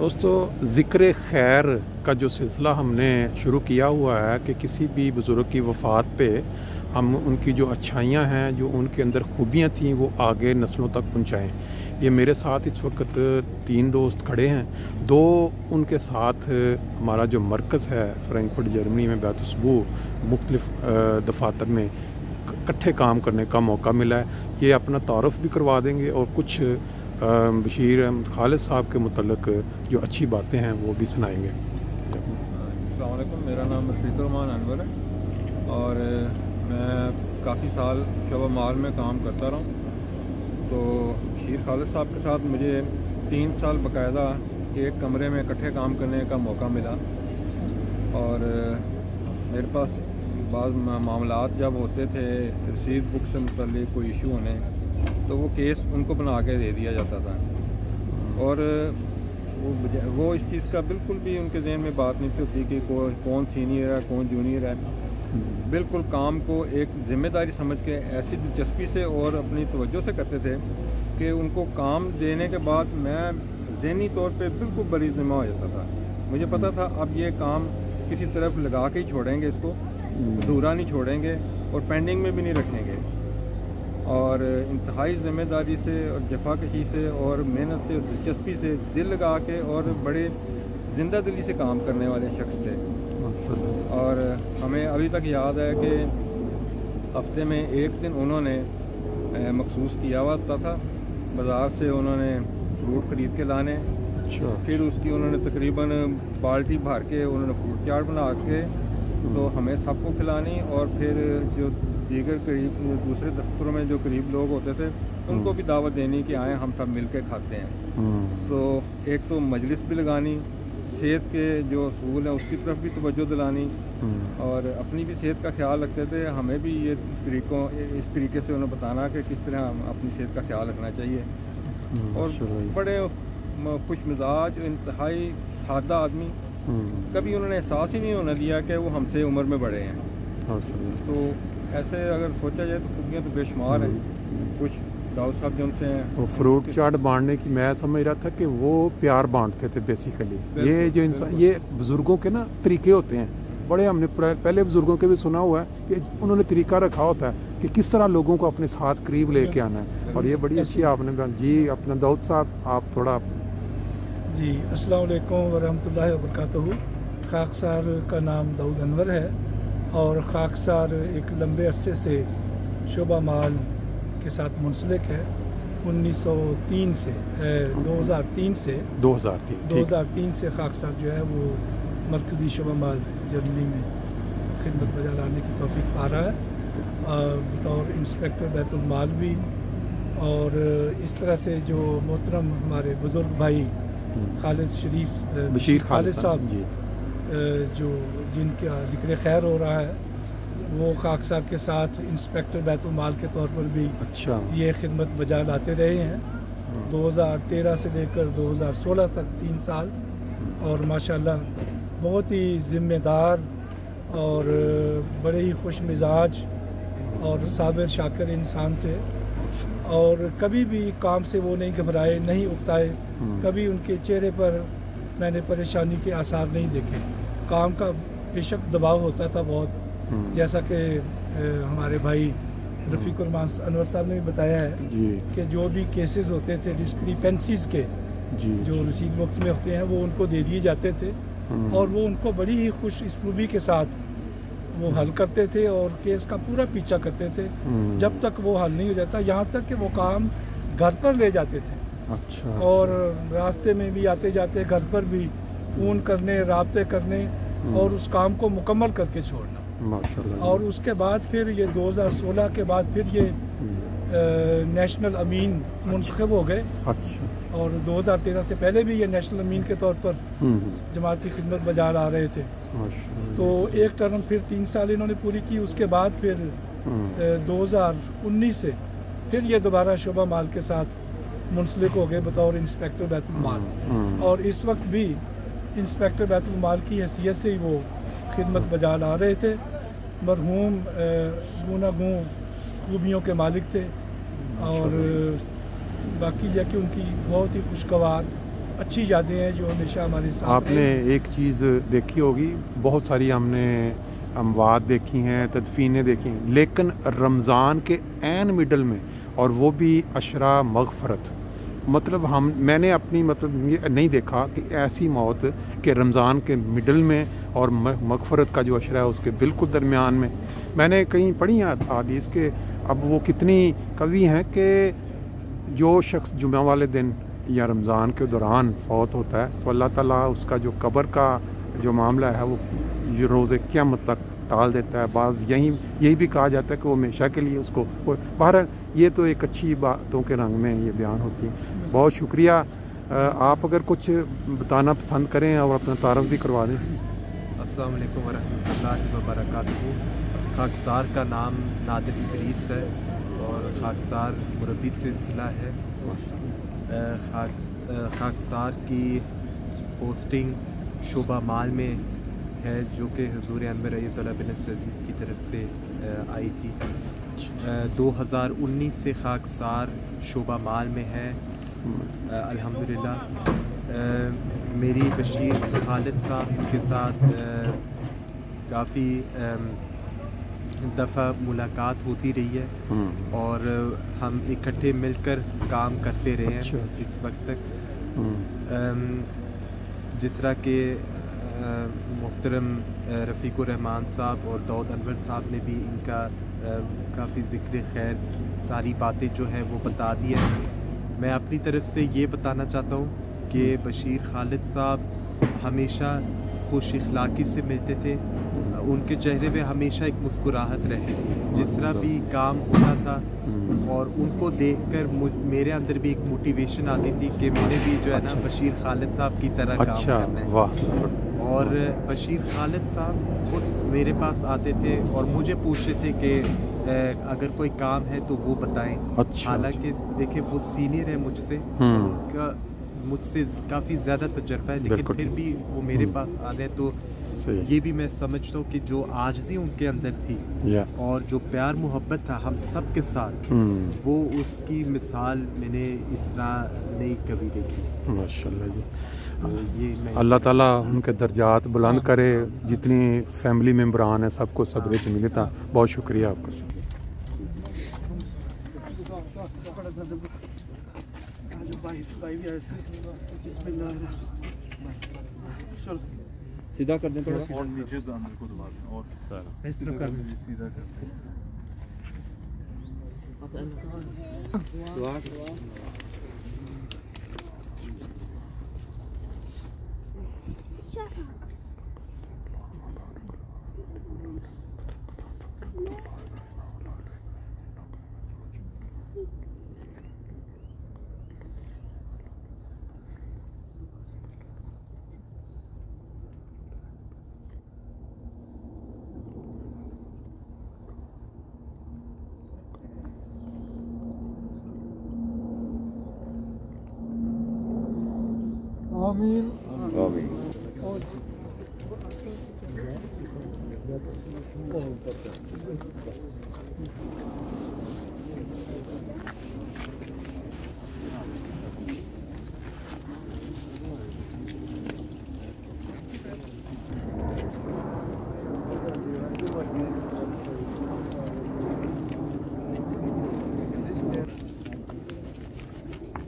दोस्तों, ज़िक्र खैर का जो सिलसिला हमने शुरू किया हुआ है कि किसी भी बुज़ुर्ग की वफ़ात पे हम उनकी जो अच्छाइयाँ हैं, जो उनके अंदर खूबियाँ थीं, वो आगे नस्लों तक पहुँचाएँ। ये मेरे साथ इस वक्त 3 दोस्त खड़े हैं। 2 उनके साथ हमारा जो मरकज़ है फ्रैंकफर्ट जर्मनी में बैतुस्बू मुख्तलिफ़ दफ़ातर में इकट्ठे काम करने का मौका मिला है। ये अपना तारुफ़ भी करवा देंगे और कुछ बशीर अहमद खालिद साहब के मुतल्लिक़ जो अच्छी बातें हैं वो भी सुनाएंगे। अस्सलाम वालेकुम, मेरा नाम रफ़ीकुर अनवर है और मैं काफ़ी साल शोबा माल में काम करता रहा हूँ। तो बशीर खालिद साहब के साथ मुझे 3 साल बाकायदा एक कमरे में इकट्ठे काम करने का मौका मिला और मेरे पास बाज़ मामलात जब होते थे रसीद बुक से मुतल्लिक़ कोई इशू होने, तो वो केस उनको बना के दे दिया जाता था और वो इस चीज़ का बिल्कुल भी उनके ज़हन में बात नहीं होती कि कौन सीनियर है कौन जूनियर है। बिल्कुल काम को एक ज़िम्मेदारी समझ के ऐसी दिलचस्पी से और अपनी तवज्जो से करते थे कि उनको काम देने के बाद मैं ज़हनी तौर पे बिल्कुल बरी ज़िम्मा हो जाता था। मुझे पता था अब ये काम किसी तरफ लगा के ही छोड़ेंगे, इसको अधूरा नहीं छोड़ेंगे और पेंडिंग में भी नहीं रखेंगे। और इंतहाई ज़िम्मेदारी से और जफाकशी से और मेहनत से और दिलचस्पी से दिल लगा के और बड़े ज़िंदा दिली से काम करने वाले शख्स थे। और हमें अभी तक याद है कि हफ्ते में एक दिन उन्होंने मखसूस किया हुआ था, बाज़ार से उन्होंने फ्रूट ख़रीद के लाने, फिर उसकी उन्होंने तकरीबन बाल्टी भर के उन्होंने फ्रूट चाट बना के तो हमें सबको खिलानी और फिर जो दीगर करीब दूसरे दफ्तरों में जो करीब लोग होते थे उनको भी दावत देनी कि आएँ हम सब मिल के खाते हैं। तो एक तो मजलिस भी लगानी, सेहत के जो असूल हैं उसकी तरफ भी तवज्जो दिलानी और अपनी भी सेहत का ख्याल रखते थे। हमें भी ये इस तरीके से उन्हें बताना कि किस तरह हम अपनी सेहत का ख्याल रखना चाहिए। और बड़े खुश मिजाज इंतहाई सादा आदमी, कभी उन्होंने एहसास ही नहीं होने दिया कि वो हमसे उम्र में बड़े हैं। तो ऐसे अगर सोचा जाए तो खूबियाँ तो बेशुमार हैं। कुछ दाऊद साहब जो उनसे हैं वो फ्रूट चाट बांटने की मैं समझ रहा था कि वो प्यार बांटते थे बेसिकली। ये जो इंसान, ये बुज़ुर्गों के ना तरीके होते हैं बड़े, हमने पहले बुज़ुर्गों के भी सुना हुआ है कि उन्होंने तरीका रखा होता है कि किस तरह लोगों को अपने साथ करीब लेके आना है। और ये बड़ी अच्छी आपने जी अपना दाऊद साहब आप थोड़ा जी। अस्सलाम वालेकुम वरहमतुल्लाहि वबरकातुहू। खाकसार का नाम दाऊद अनवर है और खाकसार एक लंबे अरसे से शोबा माल के साथ मुंसलिक है। 1903 से 2003 से खाकसार जो है वो मरकज़ी शोबा माल जर्मनी में खिदमत बजा लाने की तौफीक पा रहा है बतौर इंस्पेक्टर बैतुल माल भी। और इस तरह से जो मोहतरम हमारे बुज़ुर्ग भाई बशीर खालिद साहब जो जिनका ज़िक्र खैर हो रहा है, वो खाकसार के साथ इंस्पेक्टर बैतुल माल के तौर पर भी ये खिदमत बजा लाते रहे हैं 2013 से लेकर 2016 तक 3 साल। और माशाल्लाह बहुत ही ज़िम्मेदार और बड़े ही खुश मिजाज और साबिर शाकिर इंसान थे और कभी भी काम से वो नहीं घबराए, नहीं उकताए। कभी उनके चेहरे पर मैंने परेशानी के आसार नहीं देखे। काम का बेशक दबाव होता था बहुत, जैसा कि हमारे भाई रफ़ीकुर अनवर साहब ने भी बताया है कि जो भी केसेस होते थे डिस्क्रिपेंसीज़ के जो रसीद बुक्स में होते हैं वो उनको दे दिए जाते थे और वो उनको बड़ी ही खुश इसलूबी के साथ वो हल करते थे और केस का पूरा पीछा करते थे जब तक वो हल नहीं हो जाता, यहाँ तक कि वो काम घर पर ले जाते थे। और रास्ते में भी आते जाते घर पर भी फ़ोन करने, राब्ते करने और उस काम को मुकम्मल करके छोड़ना। और उसके बाद फिर ये 2016 के बाद फिर ये नेशनल अमीन मुंतखब हो गए। और 2013 से पहले भी ये नेशनल अमीन के तौर पर जमात की खिदमत बजा ला रहे थे। तो एक टर्म फिर 3 साल इन्होंने पूरी की। उसके बाद फिर 2019 से फिर ये दोबारा शोबा माल के साथ मुंसलिक हो गए बतौर इंस्पेक्टर बैतुल माल। और इस वक्त भी इंस्पेक्टर बैतुल माल की हैसियत से ही वो खिदमत बजा ला रहे थे। मरहूम गूनागूं खूबियों के मालिक थे और बाकी यह कि उनकी बहुत ही खुशगवार अच्छी यादें हैं जो हमेशा हमारे साथ आपने एक चीज़ देखी होगी, बहुत सारी हमने अमवात देखी हैं, तदफीनें देखी हैं, लेकिन रमज़ान के ऐन मिडल में, और वो भी अशरा मगफ़रत, मतलब मैंने अपनी मतलब ये नहीं देखा कि ऐसी मौत कि रमज़ान के मिडल में और मगफ़रत का जो अशरा है उसके बिल्कुल दरमियान में। मैंने कहीं पढ़ी है हदीस के, अब वो कितनी कवि हैं कि जो शख्स जुम्मा वाले दिन या रमज़ान के दौरान फौत होता है तो अल्लाह ताला उसका जो कब्र का जो मामला है वो रोज़े क़यामत तक टाल देता है। बाज़ यही भी कहा जाता है कि वो हमेशा के लिए उसको, बहरहाल ये तो एक अच्छी बातों के रंग में ये बयान होती है। बहुत शुक्रिया। आप अगर कुछ बताना पसंद करें और अपना तारफ़ भी करवा दें। अस्सलाम वालेकुम वरहमतुल्लाहि वबरकातुहू। खाकसार का नाम नादिर इदरीस है और खाकसार मुरब्बी सिलसिला है। खाकसार की पोस्टिंग शोबा माल में है जो कि हुज़ूर अनवर अय्यदुल्लाह बिन अज़ीज़ की तरफ से आई थी। 2019 से खाकसार शोबा माल में है अल्हम्दुलिल्लाह। मेरी बशीर खालिद साहब के साथ काफ़ी दफ़ा मुलाकात होती रही है और हम इकट्ठे मिलकर काम करते रहे हैं इस वक्त तक। जिस तरह के मुहतरम रफ़ीकुर रहमान साहब और दाऊद अनवर साहब ने भी इनका काफ़ी ज़िक्र खैर सारी बातें जो है वो बता दी है। मैं अपनी तरफ से ये बताना चाहता हूँ कि बशीर खालिद साहब हमेशा खुश इखलाकी से मिलते थे। उनके चेहरे पे हमेशा एक मुस्कुराहट रहती थी जिस तरह भी काम होता था, और उनको देखकर मेरे अंदर भी एक मोटिवेशन आती थी कि मैंने भी जो है ना बशीर खालिद साहब की तरह काम करना है। वाह। और बशीर खालिद साहब खुद मेरे पास आते थे और मुझे पूछते थे कि अगर कोई काम है तो वो बताएं। हालांकि देखिए वो सीनियर है मुझसे, उनका मुझसे काफ़ी ज़्यादा तजर्बा है, लेकिन फिर भी वो मेरे पास आ रहे तो ये भी मैं समझता हूँ कि जो आजिज़ी उनके अंदर थी और जो प्यार मोहब्बत था हम सब के साथ, वो उसकी मिसाल मैंने इस तरह नहीं कभी देखी। माशाल्लाह जी। ये अल्लाह ताला उनके दर्जात बुलंद करे, जितनी फैमिली मेम्बरान है सबको सब्र च मिले। था बहुत शुक्रिया आपका। सीधा कर दें थोड़ा और नीचे अंदर को दबा दें और इस तरफ कर दें, सीधा कर दें। आमीन आमीन।